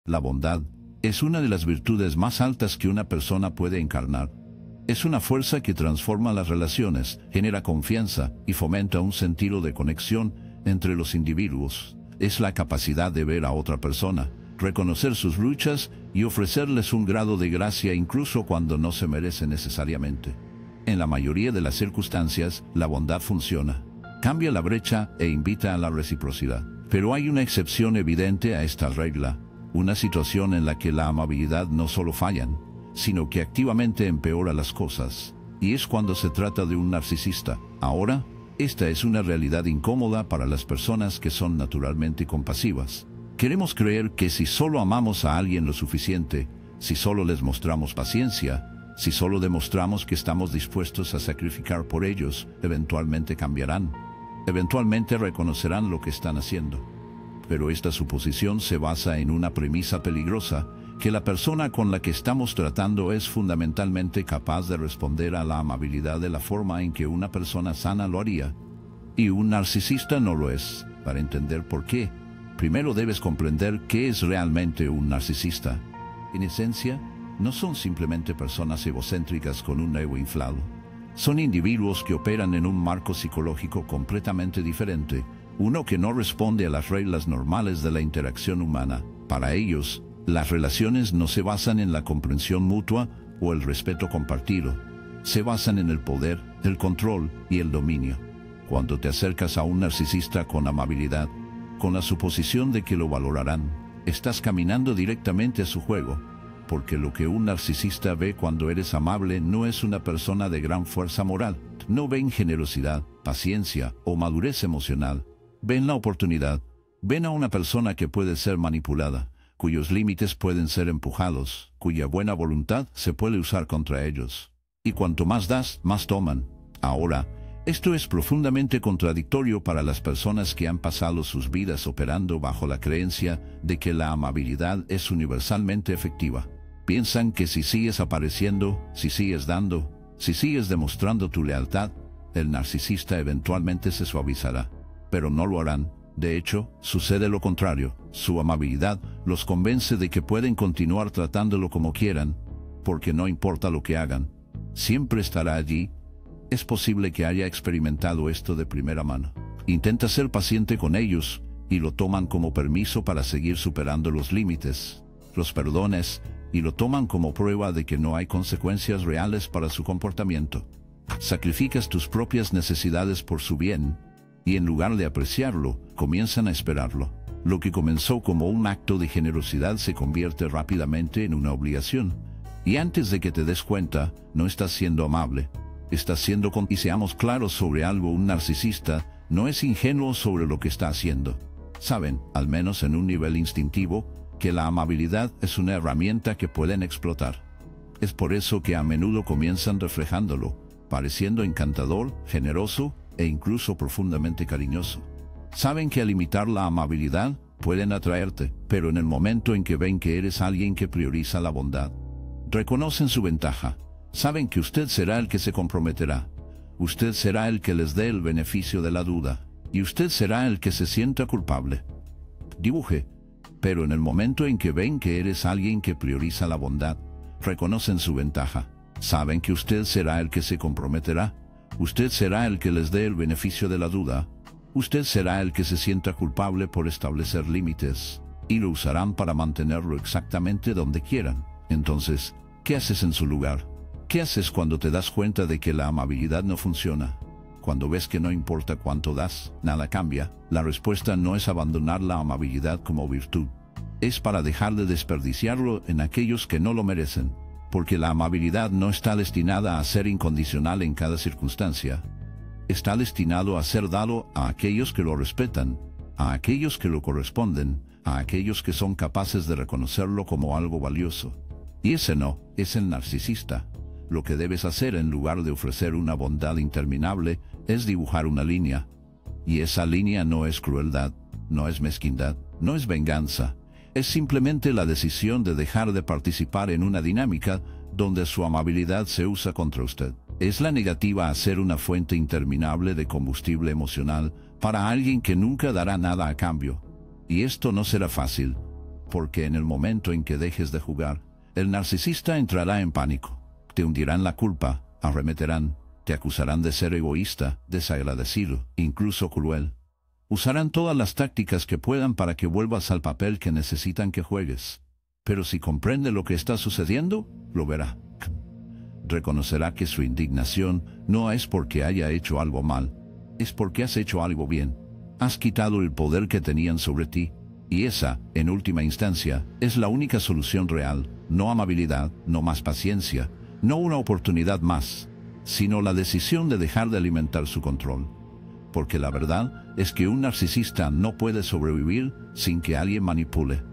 La bondad es una de las virtudes más altas que una persona puede encarnar. Es una fuerza que transforma las relaciones, genera confianza y fomenta un sentido de conexión entre los individuos. Es la capacidad de ver a otra persona, reconocer sus luchas y ofrecerles un grado de gracia incluso cuando no se merece necesariamente. En la mayoría de las circunstancias, la bondad funciona. Cambia la brecha e invita a la reciprocidad. Pero hay una excepción evidente a esta regla, una situación en la que la amabilidad no solo fallan, sino que activamente empeora las cosas. Y es cuando se trata de un narcisista. Ahora, esta es una realidad incómoda para las personas que son naturalmente compasivas. Queremos creer que si solo amamos a alguien lo suficiente, si solo les mostramos paciencia, si solo demostramos que estamos dispuestos a sacrificar por ellos, eventualmente cambiarán. Eventualmente reconocerán lo que están haciendo. Pero esta suposición se basa en una premisa peligrosa, que la persona con la que estamos tratando es fundamentalmente capaz de responder a la amabilidad de la forma en que una persona sana lo haría. Y un narcisista no lo es. Para entender por qué, primero debes comprender qué es realmente un narcisista. En esencia, no son simplemente personas egocéntricas con un ego inflado. Son individuos que operan en un marco psicológico completamente diferente, uno que no responde a las reglas normales de la interacción humana. Para ellos, las relaciones no se basan en la comprensión mutua o el respeto compartido. Se basan en el poder, el control y el dominio. Cuando te acercas a un narcisista con amabilidad, con la suposición de que lo valorarán, estás caminando directamente a su juego, porque lo que un narcisista ve cuando eres amable no es una persona de gran fuerza moral. No ven generosidad, paciencia o madurez emocional. Ven la oportunidad. Ven a una persona que puede ser manipulada, cuyos límites pueden ser empujados, cuya buena voluntad se puede usar contra ellos. Y cuanto más das, más toman. Ahora, esto es profundamente contradictorio para las personas que han pasado sus vidas operando bajo la creencia de que la amabilidad es universalmente efectiva. Piensan que si sigues apareciendo, si sigues dando, si sigues demostrando tu lealtad, el narcisista eventualmente se suavizará. Pero no lo harán. De hecho, sucede lo contrario. Su amabilidad los convence de que pueden continuar tratándolo como quieran, porque no importa lo que hagan, siempre estará allí. Es posible que haya experimentado esto de primera mano. Intenta ser paciente con ellos y lo toman como permiso para seguir superando los límites, los perdones, y lo toman como prueba de que no hay consecuencias reales para su comportamiento. Sacrificas tus propias necesidades por su bien, y en lugar de apreciarlo, comienzan a esperarlo. Lo que comenzó como un acto de generosidad se convierte rápidamente en una obligación. Y antes de que te des cuenta, no estás siendo amable. Estás siendo Y seamos claros sobre algo: un narcisista no es ingenuo sobre lo que está haciendo. Saben, al menos en un nivel instintivo, que la amabilidad es una herramienta que pueden explotar. Es por eso que a menudo comienzan reflejándolo, pareciendo encantador, generoso e incluso profundamente cariñoso. Saben que al imitar la amabilidad pueden atraerte, pero en el momento en que ven que eres alguien que prioriza la bondad, reconocen su ventaja. Saben que usted será el que se comprometerá. Usted será el que les dé el beneficio de la duda. Y usted será el que se sienta culpable. Dibuje. Pero en el momento en que ven que eres alguien que prioriza la bondad, reconocen su ventaja. Saben que usted será el que se comprometerá. Usted será el que les dé el beneficio de la duda. Usted será el que se sienta culpable por establecer límites. Y lo usarán para mantenerlo exactamente donde quieran. Entonces, ¿qué haces en su lugar? ¿Qué haces cuando te das cuenta de que la amabilidad no funciona? Cuando ves que no importa cuánto das, nada cambia. La respuesta no es abandonar la amabilidad como virtud. Es para dejar de desperdiciarlo en aquellos que no lo merecen. Porque la amabilidad no está destinada a ser incondicional en cada circunstancia. Está destinado a ser dado a aquellos que lo respetan, a aquellos que lo corresponden, a aquellos que son capaces de reconocerlo como algo valioso. Y ese no es el narcisista. Lo que debes hacer en lugar de ofrecer una bondad interminable es dibujar una línea. Y esa línea no es crueldad, no es mezquindad, no es venganza. Es simplemente la decisión de dejar de participar en una dinámica donde su amabilidad se usa contra usted. Es la negativa a ser una fuente interminable de combustible emocional para alguien que nunca dará nada a cambio. Y esto no será fácil. porque en el momento en que dejes de jugar, el narcisista entrará en pánico. Te hundirán la culpa, arremeterán, te acusarán de ser egoísta, desagradecido, incluso cruel. Usarán todas las tácticas que puedan para que vuelvas al papel que necesitan que juegues. Pero si comprende lo que está sucediendo, lo verá. Reconocerá que su indignación no es porque haya hecho algo mal, es porque has hecho algo bien. Has quitado el poder que tenían sobre ti. Y esa, en última instancia, es la única solución real. No amabilidad, no más paciencia, no una oportunidad más, sino la decisión de dejar de alimentar su control. Porque la verdad es que un narcisista no puede sobrevivir sin que alguien manipule.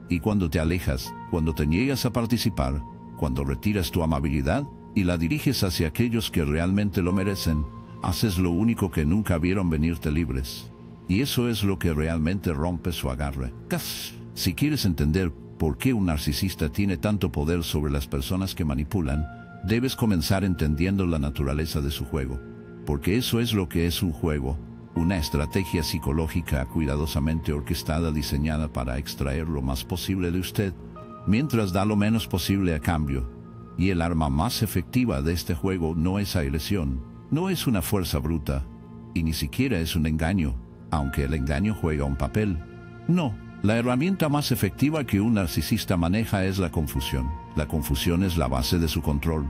Y cuando te alejas, cuando te niegas a participar, cuando retiras tu amabilidad y la diriges hacia aquellos que realmente lo merecen, haces lo único que nunca vieron venirte libres. Y eso es lo que realmente rompe su agarre. Si quieres entender por qué un narcisista tiene tanto poder sobre las personas que manipulan, debes comenzar entendiendo la naturaleza de su juego. Porque eso es lo que es un juego, una estrategia psicológica cuidadosamente orquestada diseñada para extraer lo más posible de usted, mientras da lo menos posible a cambio. Y el arma más efectiva de este juego no es agresión, no es una fuerza bruta, y ni siquiera es un engaño, aunque el engaño juega un papel. No, la herramienta más efectiva que un narcisista maneja es la confusión. La confusión es la base de su control.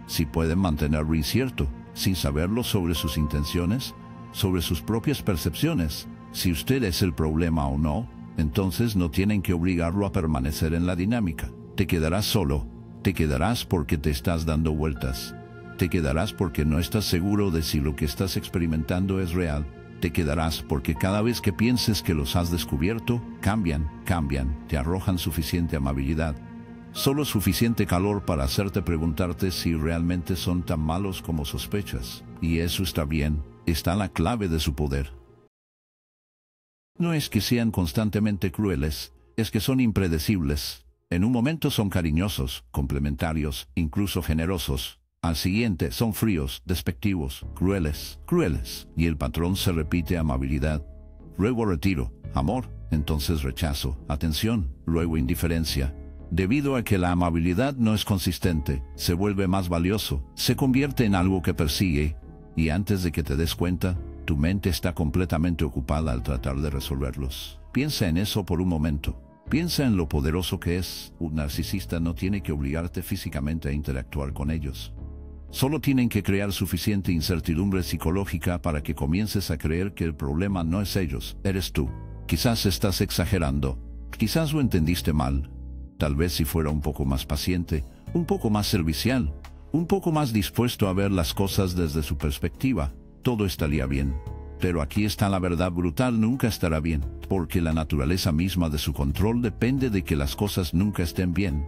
Si pueden mantenerlo incierto, sin saberlo sobre sus intenciones, sobre sus propias percepciones, si usted es el problema o no, entonces no tienen que obligarlo a permanecer en la dinámica. Te quedarás solo, te quedarás porque te estás dando vueltas, te quedarás porque no estás seguro de si lo que estás experimentando es real, te quedarás porque cada vez que pienses que los has descubierto, cambian, te arrojan suficiente amabilidad, solo suficiente calor para hacerte preguntarte si realmente son tan malos como sospechas. Y eso está bien, está la clave de su poder. No es que sean constantemente crueles, es que son impredecibles. En un momento son cariñosos, complementarios, incluso generosos. Al siguiente son fríos, despectivos, crueles. Y el patrón se repite: amabilidad, luego retiro, amor, entonces rechazo, atención, luego indiferencia. Debido a que la amabilidad no es consistente, se vuelve más valioso, se convierte en algo que persigue, y antes de que te des cuenta, tu mente está completamente ocupada al tratar de resolverlos. Piensa en eso por un momento. Piensa en lo poderoso que es. Un narcisista no tiene que obligarte físicamente a interactuar con ellos. Solo tienen que crear suficiente incertidumbre psicológica para que comiences a creer que el problema no es ellos, eres tú. Quizás estás exagerando, quizás lo entendiste mal. Tal vez si fuera un poco más paciente, un poco más servicial, un poco más dispuesto a ver las cosas desde su perspectiva, todo estaría bien. Pero aquí está la verdad brutal: nunca estará bien, porque la naturaleza misma de su control depende de que las cosas nunca estén bien.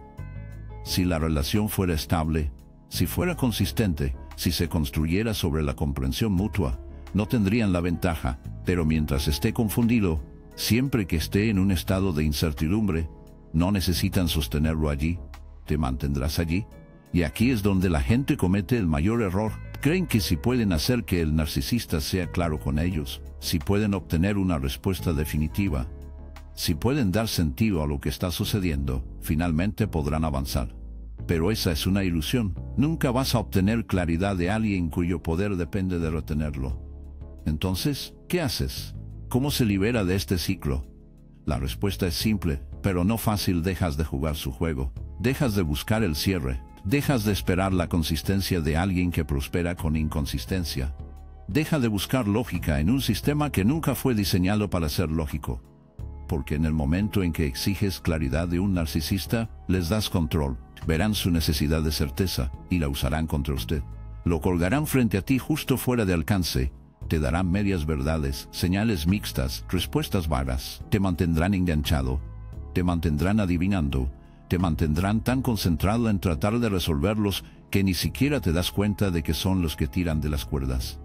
Si la relación fuera estable, si fuera consistente, si se construyera sobre la comprensión mutua, no tendrían la ventaja, pero mientras esté confundido, siempre que esté en un estado de incertidumbre, no necesitan sostenerlo allí, te mantendrás allí. Y aquí es donde la gente comete el mayor error. Creen que si pueden hacer que el narcisista sea claro con ellos, si pueden obtener una respuesta definitiva, si pueden dar sentido a lo que está sucediendo, finalmente podrán avanzar. Pero esa es una ilusión. Nunca vas a obtener claridad de alguien cuyo poder depende de retenerlo. Entonces, ¿qué haces? ¿Cómo se libera de este ciclo? La respuesta es simple, pero no fácil. Dejas de jugar su juego. Dejas de buscar el cierre. Dejas de esperar la consistencia de alguien que prospera con inconsistencia. Deja de buscar lógica en un sistema que nunca fue diseñado para ser lógico. Porque en el momento en que exiges claridad de un narcisista, les das control. Verán su necesidad de certeza y la usarán contra usted. Lo colgarán frente a ti justo fuera de alcance. Te darán medias verdades, señales mixtas, respuestas vagas. Te mantendrán enganchado. Te mantendrán adivinando. Te mantendrán tan concentrado en tratar de resolverlos que ni siquiera te das cuenta de que son los que tiran de las cuerdas.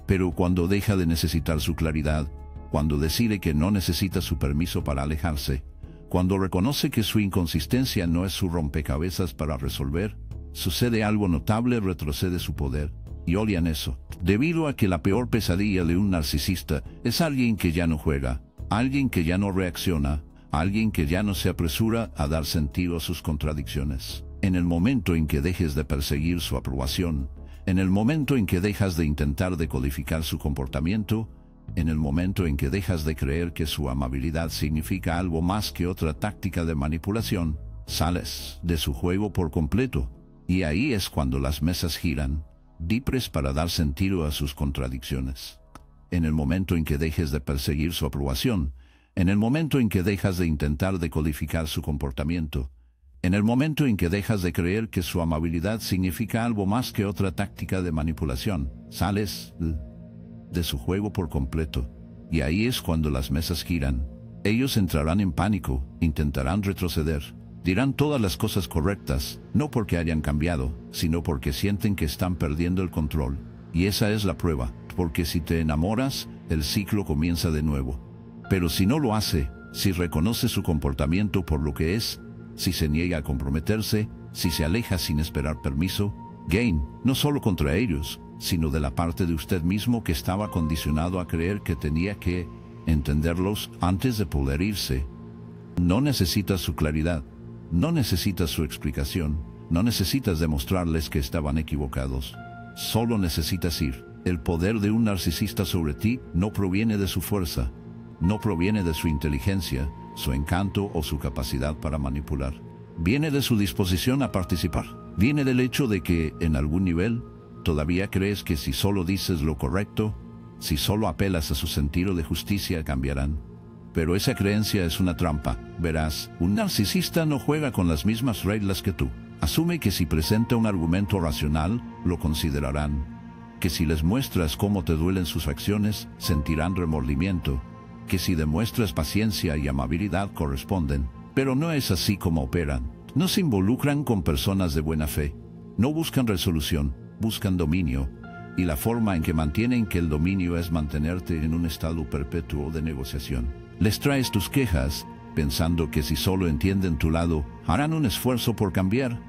Pero cuando deja de necesitar su claridad, cuando decide que no necesita su permiso para alejarse, cuando reconoce que su inconsistencia no es su rompecabezas para resolver, sucede algo notable: retrocede su poder. Y odian eso, debido a que la peor pesadilla de un narcisista es alguien que ya no juega, alguien que ya no reacciona, alguien que ya no se apresura a dar sentido a sus contradicciones. En el momento en que dejes de perseguir su aprobación, en el momento en que dejas de intentar decodificar su comportamiento, en el momento en que dejas de creer que su amabilidad significa algo más que otra táctica de manipulación, sales de su juego por completo. Y ahí es cuando las mesas giran, dipres para dar sentido a sus contradicciones. En el momento en que dejes de perseguir su aprobación, en el momento en que dejas de intentar decodificar su comportamiento, en el momento en que dejas de creer que su amabilidad significa algo más que otra táctica de manipulación, sales de su juego por completo. Y ahí es cuando las mesas giran. Ellos entrarán en pánico, intentarán retroceder, dirán todas las cosas correctas, no porque hayan cambiado, sino porque sienten que están perdiendo el control. Y esa es la prueba, porque si te enamoras, el ciclo comienza de nuevo. Pero si no lo hace, si reconoce su comportamiento por lo que es, si se niega a comprometerse, si se aleja sin esperar permiso, gain, no solo contra ellos, sino de la parte de usted mismo que estaba condicionado a creer que tenía que entenderlos antes de poder irse. No necesitas su claridad, no necesitas su explicación, no necesitas demostrarles que estaban equivocados. Solo necesitas ir. El poder de un narcisista sobre ti no proviene de su fuerza, no proviene de su inteligencia, su encanto o su capacidad para manipular. Viene de su disposición a participar. Viene del hecho de que, en algún nivel, todavía crees que si solo dices lo correcto, si solo apelas a su sentido de justicia, cambiarán. Pero esa creencia es una trampa. Verás, un narcisista no juega con las mismas reglas que tú. Asume que si presenta un argumento racional, lo considerarán. Que si les muestras cómo te duelen sus acciones, sentirán remordimiento. Que si demuestras paciencia y amabilidad, corresponden. Pero no es así como operan. No se involucran con personas de buena fe. No buscan resolución, buscan dominio. Y la forma en que mantienen que el dominio es mantenerte en un estado perpetuo de negociación. Les traes tus quejas, pensando que si solo entienden tu lado, harán un esfuerzo por cambiar.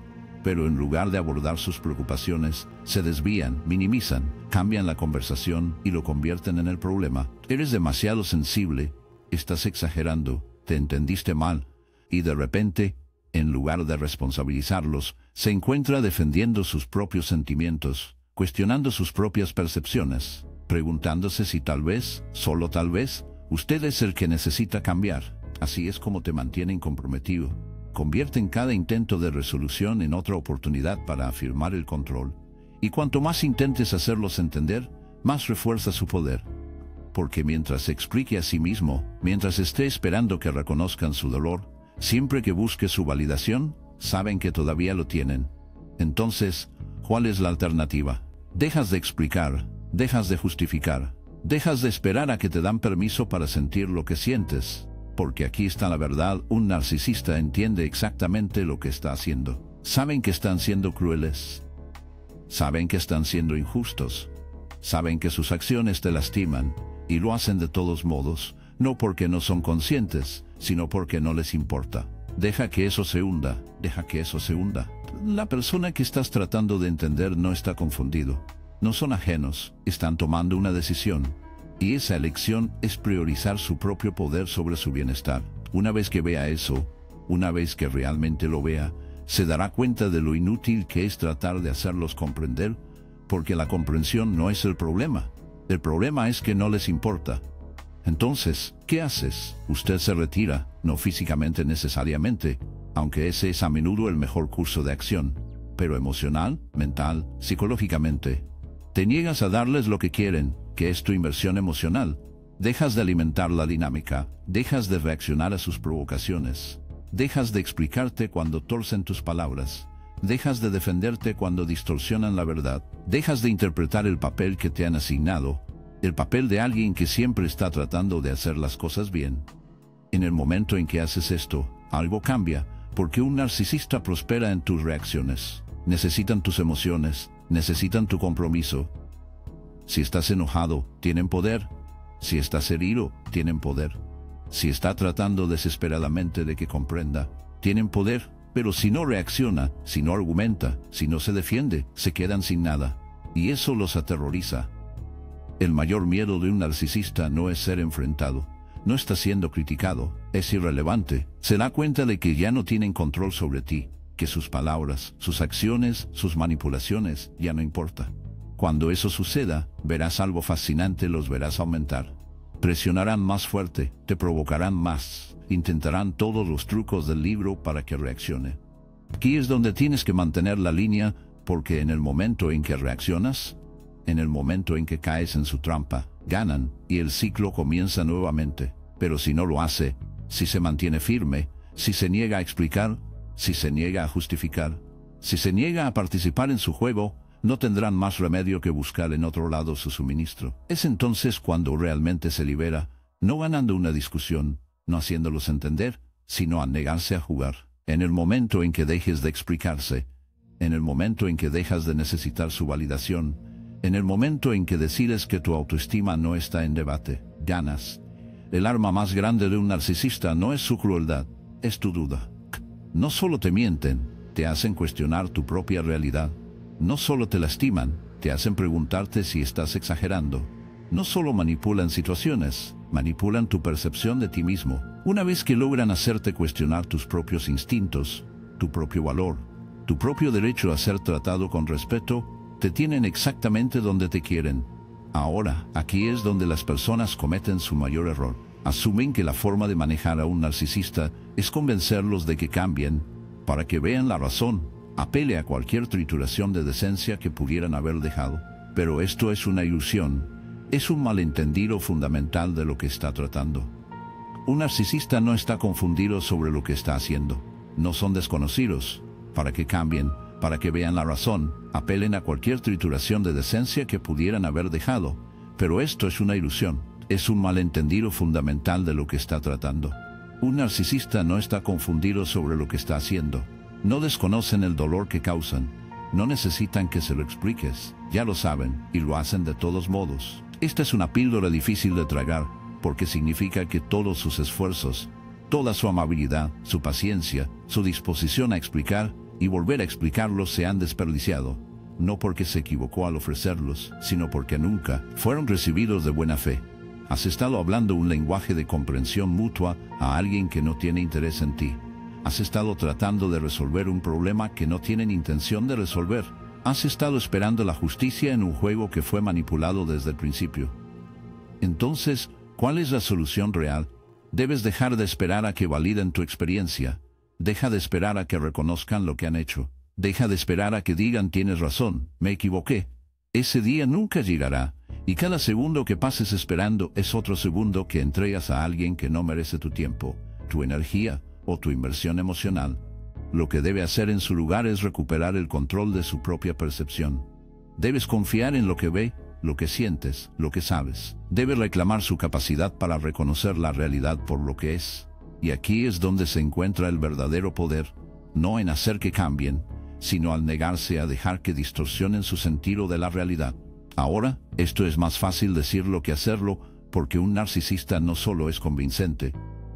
Pero en lugar de abordar sus preocupaciones, se desvían, minimizan, cambian la conversación y lo convierten en el problema. Eres demasiado sensible, estás exagerando, te entendiste mal, y de repente, en lugar de responsabilizarlos, se encuentra defendiendo sus propios sentimientos, cuestionando sus propias percepciones, preguntándose si tal vez, solo tal vez, usted es el que necesita cambiar. Así es como te mantienen comprometido. Convierten cada intento de resolución en otra oportunidad para afirmar el control. Y cuanto más intentes hacerlos entender, más refuerza su poder. Porque mientras se explique a sí mismo, mientras esté esperando que reconozcan su dolor, siempre que busque su validación, saben que todavía lo tienen. Entonces, ¿cuál es la alternativa? Dejas de explicar, dejas de justificar, dejas de esperar a que te dan permiso para sentir lo que sientes. Porque aquí está la verdad, un narcisista entiende exactamente lo que está haciendo. Saben que están siendo crueles. Saben que están siendo injustos. Saben que sus acciones te lastiman, y lo hacen de todos modos, no porque no son conscientes, sino porque no les importa. Deja que eso se hunda, deja que eso se hunda. La persona que estás tratando de entender no está confundido. No son ajenos, están tomando una decisión. Y esa elección es priorizar su propio poder sobre su bienestar. Una vez que vea eso, una vez que realmente lo vea, se dará cuenta de lo inútil que es tratar de hacerlos comprender, porque la comprensión no es el problema. El problema es que no les importa. Entonces, ¿qué haces? Usted se retira, no físicamente necesariamente, aunque ese es a menudo el mejor curso de acción, pero emocional, mental, psicológicamente. Te niegas a darles lo que quieren, que es tu inversión emocional. Dejas de alimentar la dinámica, dejas de reaccionar a sus provocaciones, dejas de explicarte cuando torcen tus palabras, dejas de defenderte cuando distorsionan la verdad, dejas de interpretar el papel que te han asignado, el papel de alguien que siempre está tratando de hacer las cosas bien. En el momento en que haces esto, algo cambia, porque un narcisista prospera en tus reacciones. Necesitan tus emociones, necesitan tu compromiso. Si estás enojado, tienen poder. Si estás herido, tienen poder. Si está tratando desesperadamente de que comprenda, tienen poder. Pero si no reacciona, si no argumenta, si no se defiende, se quedan sin nada. Y eso los aterroriza. El mayor miedo de un narcisista no es ser enfrentado, no está siendo criticado, es irrelevante, se da cuenta de que ya no tienen control sobre ti, que sus palabras, sus acciones, sus manipulaciones ya no importa. Cuando eso suceda, verás algo fascinante, los verás aumentar. Presionarán más fuerte, te provocarán más, intentarán todos los trucos del libro para que reaccione. Aquí es donde tienes que mantener la línea, porque en el momento en que reaccionas, en el momento en que caes en su trampa, ganan y el ciclo comienza nuevamente. Pero si no lo hace, si se mantiene firme, si se niega a explicar, si se niega a justificar, si se niega a participar en su juego, no tendrán más remedio que buscar en otro lado su suministro. Es entonces cuando realmente se libera, no ganando una discusión, no haciéndolos entender, sino a negarse a jugar. En el momento en que dejes de explicarse, en el momento en que dejas de necesitar su validación, en el momento en que decides que tu autoestima no está en debate, ganas. El arma más grande de un narcisista no es su crueldad, es tu duda. No solo te mienten, te hacen cuestionar tu propia realidad. No solo te lastiman, te hacen preguntarte si estás exagerando. No solo manipulan situaciones, manipulan tu percepción de ti mismo. Una vez que logran hacerte cuestionar tus propios instintos, tu propio valor, tu propio derecho a ser tratado con respeto, te tienen exactamente donde te quieren. Ahora, aquí es donde las personas cometen su mayor error. Asumen que la forma de manejar a un narcisista es convencerlos de que cambien, para que vean la razón, apele a cualquier trituración de decencia que pudieran haber dejado. Pero esto es una ilusión, es un malentendido fundamental de lo que está tratando. Un narcisista no está confundido sobre lo que está haciendo. No son desconocidos. Para que cambien, para que vean la razón, apelen a cualquier trituración de decencia que pudieran haber dejado. Pero esto es una ilusión, es un malentendido fundamental de lo que está tratando. Un narcisista no está confundido sobre lo que está haciendo. No desconocen el dolor que causan. No necesitan que se lo expliques. Ya lo saben y lo hacen de todos modos. Esta es una píldora difícil de tragar, porque significa que todos sus esfuerzos, toda su amabilidad, su paciencia, su disposición a explicar y volver a explicarlos se han desperdiciado. No porque se equivocó al ofrecerlos, sino porque nunca fueron recibidos de buena fe. Has estado hablando un lenguaje de comprensión mutua a alguien que no tiene interés en ti. Has estado tratando de resolver un problema que no tienen intención de resolver. Has estado esperando la justicia en un juego que fue manipulado desde el principio. Entonces, ¿cuál es la solución real? Debes dejar de esperar a que validen tu experiencia. Deja de esperar a que reconozcan lo que han hecho. Deja de esperar a que digan tienes razón, me equivoqué. Ese día nunca llegará, y cada segundo que pases esperando es otro segundo que entregas a alguien que no merece tu tiempo, tu energía o tu inversión emocional. Lo que debe hacer en su lugar es recuperar el control de su propia percepción. Debes confiar en lo que ve, lo que sientes, lo que sabes. Debes reclamar su capacidad para reconocer la realidad por lo que es. Y aquí es donde se encuentra el verdadero poder, no en hacer que cambien, sino al negarse a dejar que distorsionen su sentido de la realidad. Ahora, esto es más fácil decirlo que hacerlo, porque un narcisista no solo es convincente.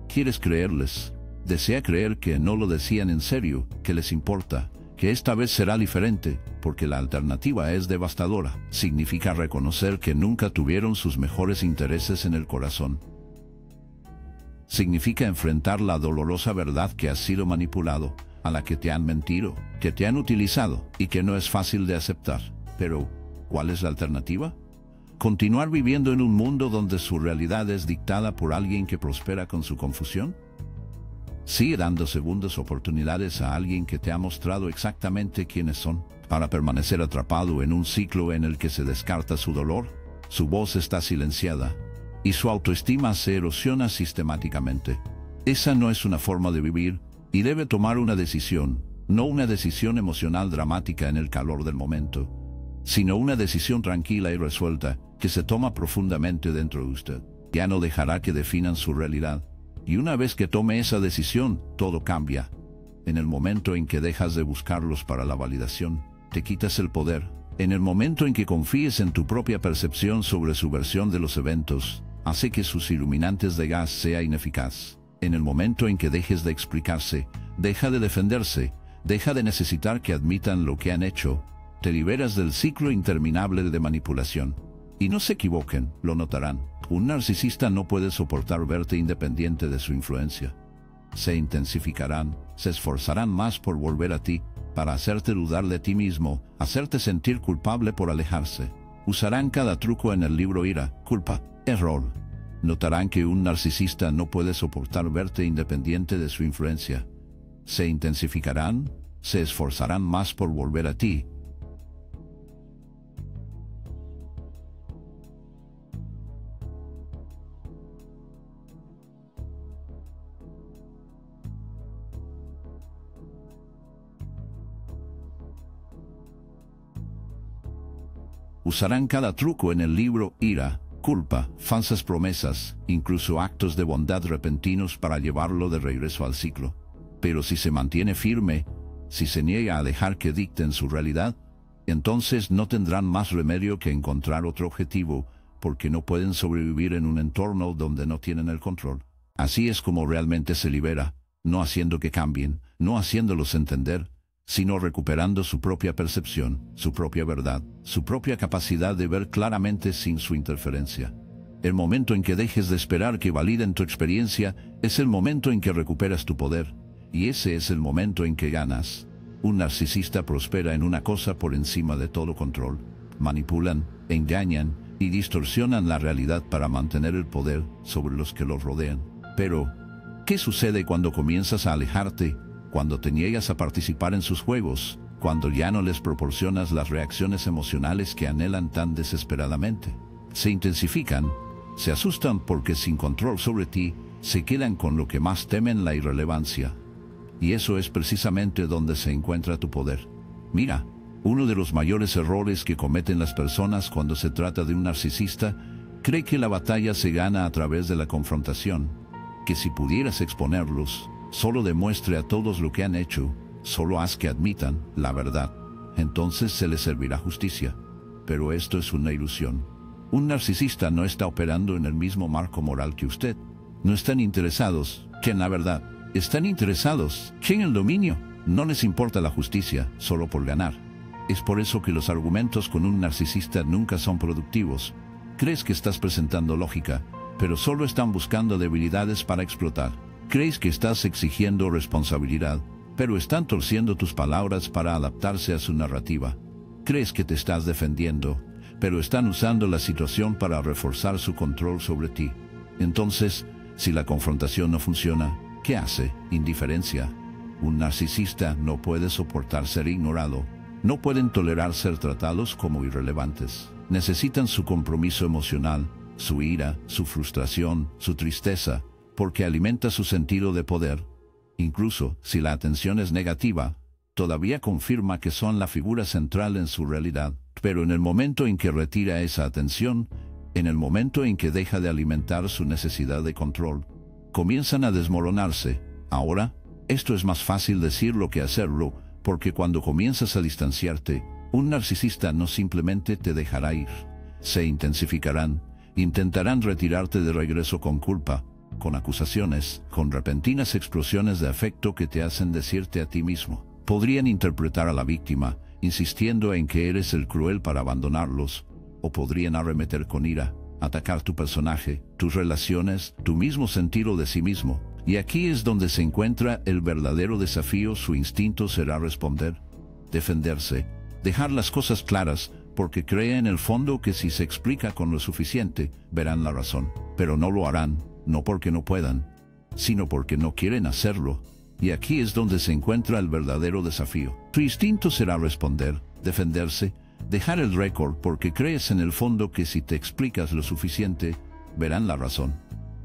Quieres creerles. Desea creer que no lo decían en serio, que les importa, que esta vez será diferente, porque la alternativa es devastadora. Significa reconocer que nunca tuvieron sus mejores intereses en el corazón. Significa enfrentar la dolorosa verdad que has sido manipulado, a la que te han mentido, que te han utilizado y que no es fácil de aceptar. Pero, ¿cuál es la alternativa? ¿Continuar viviendo en un mundo donde su realidad es dictada por alguien que prospera con su confusión? ¿Sigue dando segundas oportunidades a alguien que te ha mostrado exactamente quiénes son, para permanecer atrapado en un ciclo en el que se descarta su dolor? Su voz está silenciada y su autoestima se erosiona sistemáticamente. Esa no es una forma de vivir y debe tomar una decisión, no una decisión emocional dramática en el calor del momento, sino una decisión tranquila y resuelta que se toma profundamente dentro de usted. Ya no dejará que definan su realidad. Y una vez que tome esa decisión, todo cambia. En el momento en que dejas de buscarlos para la validación, te quitas el poder. En el momento en que confíes en tu propia percepción sobre su versión de los eventos, hace que sus iluminantes de gas sea ineficaz. En el momento en que dejes de explicarse, deja de defenderse, deja de necesitar que admitan lo que han hecho, te liberas del ciclo interminable de manipulación. Y no se equivoquen, lo notarán. Un narcisista no puede soportar verte independiente de su influencia. Se intensificarán, se esforzarán más por volver a ti, para hacerte dudar de ti mismo, hacerte sentir culpable por alejarse. Usarán cada truco en el libro ira, culpa, error. Notarán que un narcisista no puede soportar verte independiente de su influencia. Se intensificarán, se esforzarán más por volver a ti. Usarán cada truco en el libro ira, culpa, falsas promesas, incluso actos de bondad repentinos para llevarlo de regreso al ciclo. Pero si se mantiene firme, si se niega a dejar que dicten su realidad, entonces no tendrán más remedio que encontrar otro objetivo, porque no pueden sobrevivir en un entorno donde no tienen el control. Así es como realmente se libera, no haciendo que cambien, no haciéndolos entender, sino recuperando su propia percepción, su propia verdad, su propia capacidad de ver claramente sin su interferencia. El momento en que dejes de esperar que validen tu experiencia es el momento en que recuperas tu poder, y ese es el momento en que ganas. Un narcisista prospera en una cosa por encima de todo control. Manipulan, engañan y distorsionan la realidad para mantener el poder sobre los que los rodean. Pero, ¿qué sucede cuando comienzas a alejarte? Cuando te niegas a participar en sus juegos, cuando ya no les proporcionas las reacciones emocionales que anhelan tan desesperadamente. Se intensifican, se asustan porque sin control sobre ti, se quedan con lo que más temen, la irrelevancia. Y eso es precisamente donde se encuentra tu poder. Mira, uno de los mayores errores que cometen las personas cuando se trata de un narcisista, cree que la batalla se gana a través de la confrontación, que si pudieras exponerlos, solo demuestre a todos lo que han hecho, solo haz que admitan la verdad. Entonces se les servirá justicia. Pero esto es una ilusión. Un narcisista no está operando en el mismo marco moral que usted. No están interesados en la verdad. Están interesados en el dominio. No les importa la justicia, solo por ganar. Es por eso que los argumentos con un narcisista nunca son productivos. Crees que estás presentando lógica, pero solo están buscando debilidades para explotar. Crees que estás exigiendo responsabilidad, pero están torciendo tus palabras para adaptarse a su narrativa. Crees que te estás defendiendo, pero están usando la situación para reforzar su control sobre ti. Entonces, si la confrontación no funciona, ¿qué hace? Indiferencia. Un narcisista no puede soportar ser ignorado. No pueden tolerar ser tratados como irrelevantes. Necesitan su compromiso emocional, su ira, su frustración, su tristeza, porque alimenta su sentido de poder. Incluso si la atención es negativa, todavía confirma que son la figura central en su realidad. Pero en el momento en que retira esa atención, en el momento en que deja de alimentar su necesidad de control, comienzan a desmoronarse. Ahora, esto es más fácil decirlo que hacerlo, porque cuando comienzas a distanciarte, un narcisista no simplemente te dejará ir. Se intensificarán, intentarán retirarte de regreso con culpa, con acusaciones, con repentinas explosiones de afecto que te hacen decirte a ti mismo. Podrían interpretar a la víctima, insistiendo en que eres el cruel para abandonarlos, o podrían arremeter con ira, atacar tu personaje, tus relaciones, tu mismo sentido de sí mismo. Y aquí es donde se encuentra el verdadero desafío. Su instinto será responder, defenderse, dejar las cosas claras, porque cree en el fondo que si se explica con lo suficiente, verán la razón. Pero no lo harán. No porque no puedan, sino porque no quieren hacerlo. Y aquí es donde se encuentra el verdadero desafío. Tu instinto será responder, defenderse, dejar el récord porque crees en el fondo que si te explicas lo suficiente, verán la razón.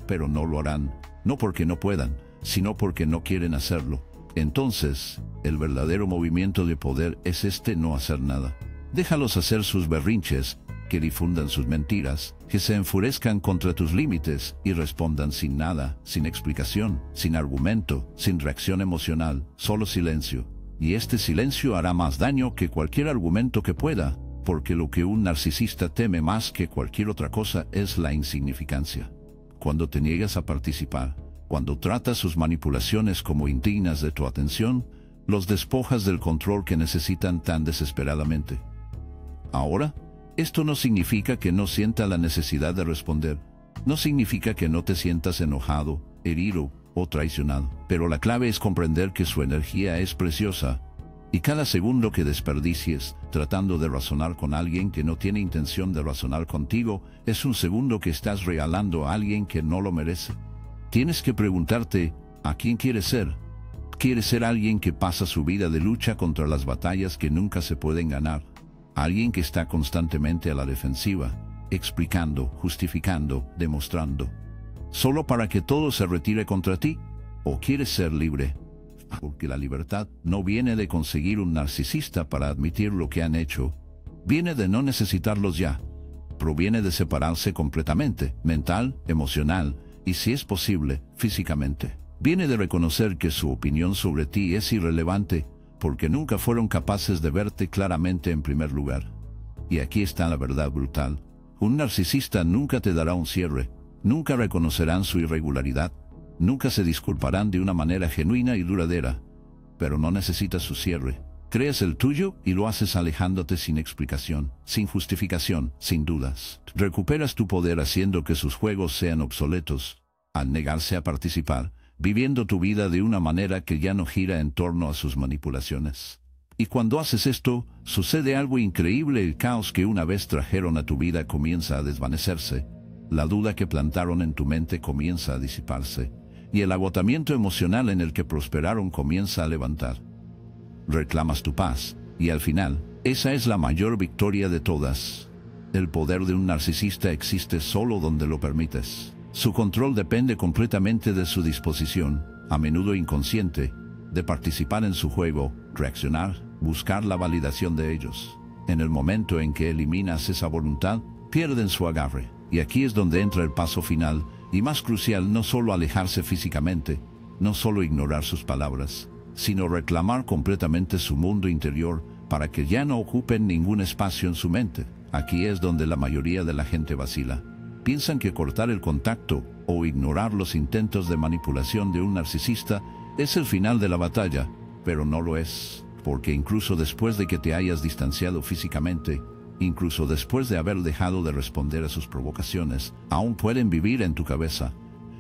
Pero no lo harán, no porque no puedan, sino porque no quieren hacerlo. Entonces, el verdadero movimiento de poder es no hacer nada. Déjalos hacer sus berrinches, que difundan sus mentiras, que se enfurezcan contra tus límites y respondan sin nada, sin explicación, sin argumento, sin reacción emocional, solo silencio. Y este silencio hará más daño que cualquier argumento que pueda, porque lo que un narcisista teme más que cualquier otra cosa es la insignificancia. Cuando te niegas a participar, cuando tratas sus manipulaciones como indignas de tu atención, los despojas del control que necesitan tan desesperadamente. Ahora, Esto no significa que no sienta la necesidad de responder. No significa que no te sientas enojado, herido o traicionado. Pero la clave es comprender que su energía es preciosa. Y cada segundo que desperdicies tratando de razonar con alguien que no tiene intención de razonar contigo, es un segundo que estás regalando a alguien que no lo merece. Tienes que preguntarte, ¿a quién quieres ser? ¿Quieres ser alguien que pasa su vida de lucha contra las batallas que nunca se pueden ganar? ¿Alguien que está constantemente a la defensiva, explicando, justificando, demostrando, solo para que todo se retire contra ti? ¿O quieres ser libre? Porque la libertad no viene de conseguir un narcisista para admitir lo que han hecho. Viene de no necesitarlos ya. Proviene de separarse completamente, mental, emocional y, si es posible, físicamente. Viene de reconocer que su opinión sobre ti es irrelevante porque nunca fueron capaces de verte claramente en primer lugar. Y aquí está la verdad brutal. Un narcisista nunca te dará un cierre, nunca reconocerán su irregularidad, nunca se disculparán de una manera genuina y duradera, pero no necesitas su cierre. Creas el tuyo y lo haces alejándote sin explicación, sin justificación, sin dudas. Recuperas tu poder haciendo que sus juegos sean obsoletos, al negarse a participar, viviendo tu vida de una manera que ya no gira en torno a sus manipulaciones. Y cuando haces esto, sucede algo increíble. El caos que una vez trajeron a tu vida comienza a desvanecerse, la duda que plantaron en tu mente comienza a disiparse, y el agotamiento emocional en el que prosperaron comienza a levantar. Reclamas tu paz, y al final, esa es la mayor victoria de todas. El poder de un narcisista existe solo donde lo permites. Su control depende completamente de su disposición, a menudo inconsciente, de participar en su juego, reaccionar, buscar la validación de ellos. En el momento en que eliminas esa voluntad, pierden su agarre. Y aquí es donde entra el paso final, y más crucial: no solo alejarse físicamente, no solo ignorar sus palabras, sino reclamar completamente su mundo interior para que ya no ocupen ningún espacio en su mente. Aquí es donde la mayoría de la gente vacila. Piensan que cortar el contacto o ignorar los intentos de manipulación de un narcisista es el final de la batalla, pero no lo es, porque incluso después de que te hayas distanciado físicamente, incluso después de haber dejado de responder a sus provocaciones, aún pueden vivir en tu cabeza.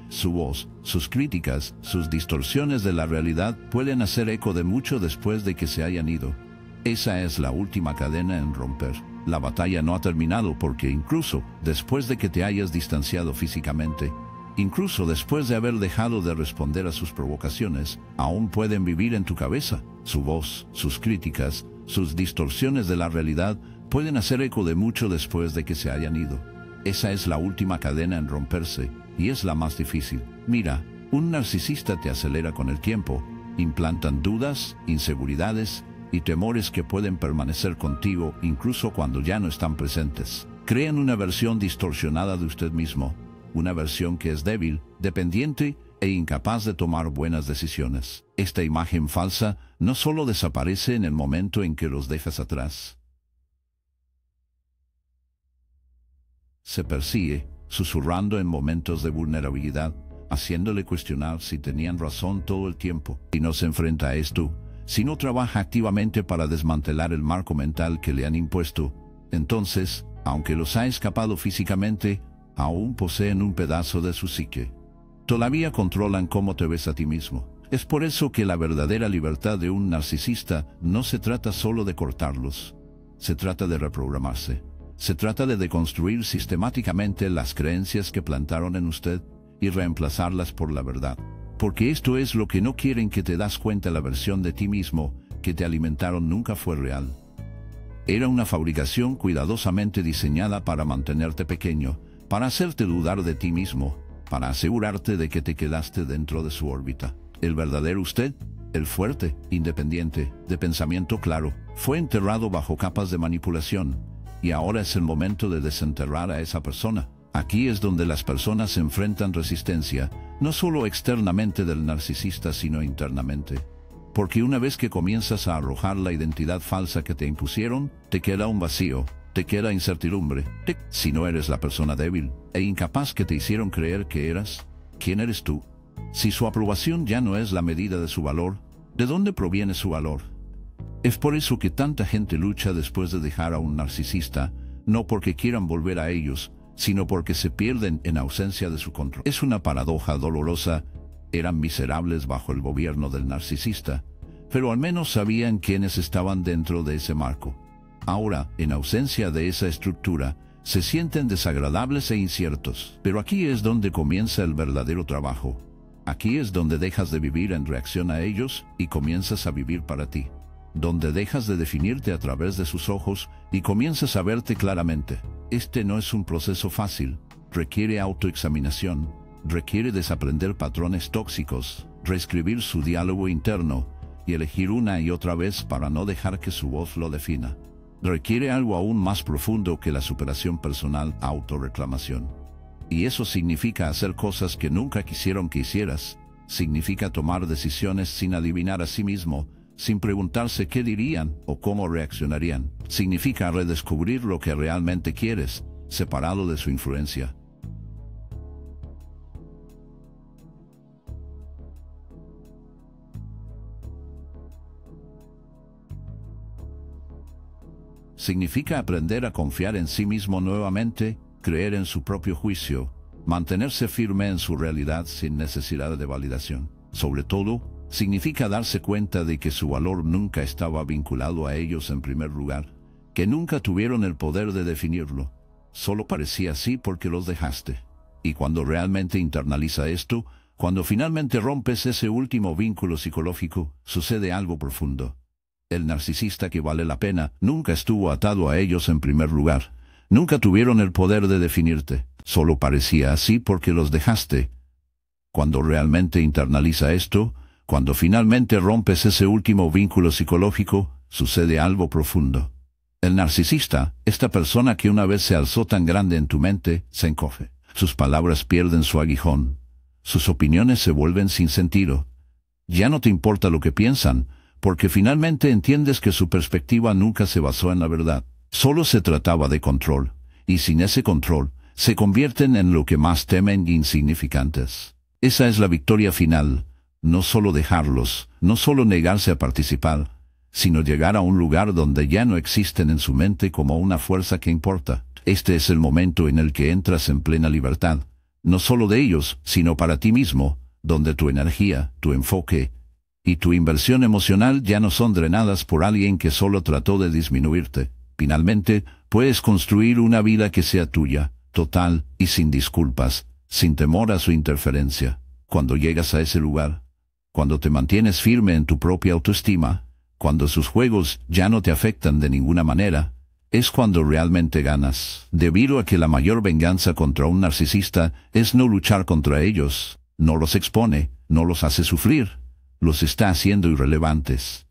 Su voz, sus críticas, sus distorsiones de la realidad pueden hacer eco de mucho después de que se hayan ido. Esa es la última cadena en romper. La batalla no ha terminado porque incluso después de que te hayas distanciado físicamente, incluso después de haber dejado de responder a sus provocaciones, aún pueden vivir en tu cabeza. Su voz, sus críticas, sus distorsiones de la realidad pueden hacer eco de mucho después de que se hayan ido. Esa es la última cadena en romperse, y es la más difícil. Mira, un narcisista te acelera con el tiempo. Implantan dudas, inseguridades y temores que pueden permanecer contigo incluso cuando ya no están presentes. Crean una versión distorsionada de usted mismo, una versión que es débil, dependiente e incapaz de tomar buenas decisiones. Esta imagen falsa no solo desaparece en el momento en que los dejas atrás. Se persigue, susurrando en momentos de vulnerabilidad, haciéndole cuestionar si tenían razón todo el tiempo. Si no se enfrenta a esto, si no trabaja activamente para desmantelar el marco mental que le han impuesto, entonces, aunque los ha escapado físicamente, aún poseen un pedazo de su psique. Todavía controlan cómo te ves a ti mismo. Es por eso que la verdadera libertad de un narcisista no se trata solo de cortarlos. Se trata de reprogramarse. Se trata de deconstruir sistemáticamente las creencias que plantaron en usted y reemplazarlas por la verdad. Porque esto es lo que no quieren que te das cuenta: la versión de ti mismo que te alimentaron nunca fue real. Era una fabricación cuidadosamente diseñada para mantenerte pequeño, para hacerte dudar de ti mismo, para asegurarte de que te quedaste dentro de su órbita. El verdadero usted, el fuerte, independiente, de pensamiento claro, fue enterrado bajo capas de manipulación, y ahora es el momento de desenterrar a esa persona. Aquí es donde las personas enfrentan resistencia, no solo externamente del narcisista, sino internamente. Porque una vez que comienzas a arrojar la identidad falsa que te impusieron, te queda un vacío, te queda incertidumbre. Si no eres la persona débil e incapaz que te hicieron creer que eras, ¿quién eres tú? Si su aprobación ya no es la medida de su valor, ¿de dónde proviene su valor? Es por eso que tanta gente lucha después de dejar a un narcisista, no porque quieran volver a ellos, sino porque se pierden en ausencia de su control. Es una paradoja dolorosa. Eran miserables bajo el gobierno del narcisista, pero al menos sabían quiénes estaban dentro de ese marco. Ahora, en ausencia de esa estructura, se sienten desagradables e inciertos. Pero aquí es donde comienza el verdadero trabajo. Aquí es donde dejas de vivir en reacción a ellos y comienzas a vivir para ti. Donde dejas de definirte a través de sus ojos y comienzas a verte claramente. Este no es un proceso fácil. Requiere autoexaminación. Requiere desaprender patrones tóxicos, reescribir su diálogo interno y elegir una y otra vez para no dejar que su voz lo defina. Requiere algo aún más profundo que la superación personal, autorreclamación. Y eso significa hacer cosas que nunca quisieron que hicieras. Significa tomar decisiones sin adivinar a sí mismo, sin preguntarse qué dirían o cómo reaccionarían. Significa redescubrir lo que realmente quieres, separado de su influencia. Significa aprender a confiar en sí mismo nuevamente, creer en su propio juicio, mantenerse firme en su realidad sin necesidad de validación. Sobre todo, significa darse cuenta de que su valor nunca estaba vinculado a ellos en primer lugar, que nunca tuvieron el poder de definirlo. Solo parecía así porque los dejaste. Y cuando realmente internaliza esto, cuando finalmente rompes ese último vínculo psicológico, sucede algo profundo. El narcisista que vale la pena nunca estuvo atado a ellos en primer lugar. Nunca tuvieron el poder de definirte. Solo parecía así porque los dejaste. Cuando realmente internaliza esto, cuando finalmente rompes ese último vínculo psicológico, sucede algo profundo. El narcisista, esta persona que una vez se alzó tan grande en tu mente, se encoge. Sus palabras pierden su aguijón. Sus opiniones se vuelven sin sentido. Ya no te importa lo que piensan, porque finalmente entiendes que su perspectiva nunca se basó en la verdad. Solo se trataba de control, y sin ese control, se convierten en lo que más temen, insignificantes. Esa es la victoria final. No solo dejarlos, no solo negarse a participar, sino llegar a un lugar donde ya no existen en su mente como una fuerza que importa. Este es el momento en el que entras en plena libertad, no solo de ellos, sino para ti mismo, donde tu energía, tu enfoque y tu inversión emocional ya no son drenadas por alguien que solo trató de disminuirte. Finalmente, puedes construir una vida que sea tuya, total y sin disculpas, sin temor a su interferencia. Cuando llegas a ese lugar, cuando te mantienes firme en tu propia autoestima, cuando sus juegos ya no te afectan de ninguna manera, es cuando realmente ganas. Debido a que la mayor venganza contra un narcisista es no luchar contra ellos, no los expone, no los hace sufrir, los está haciendo irrelevantes.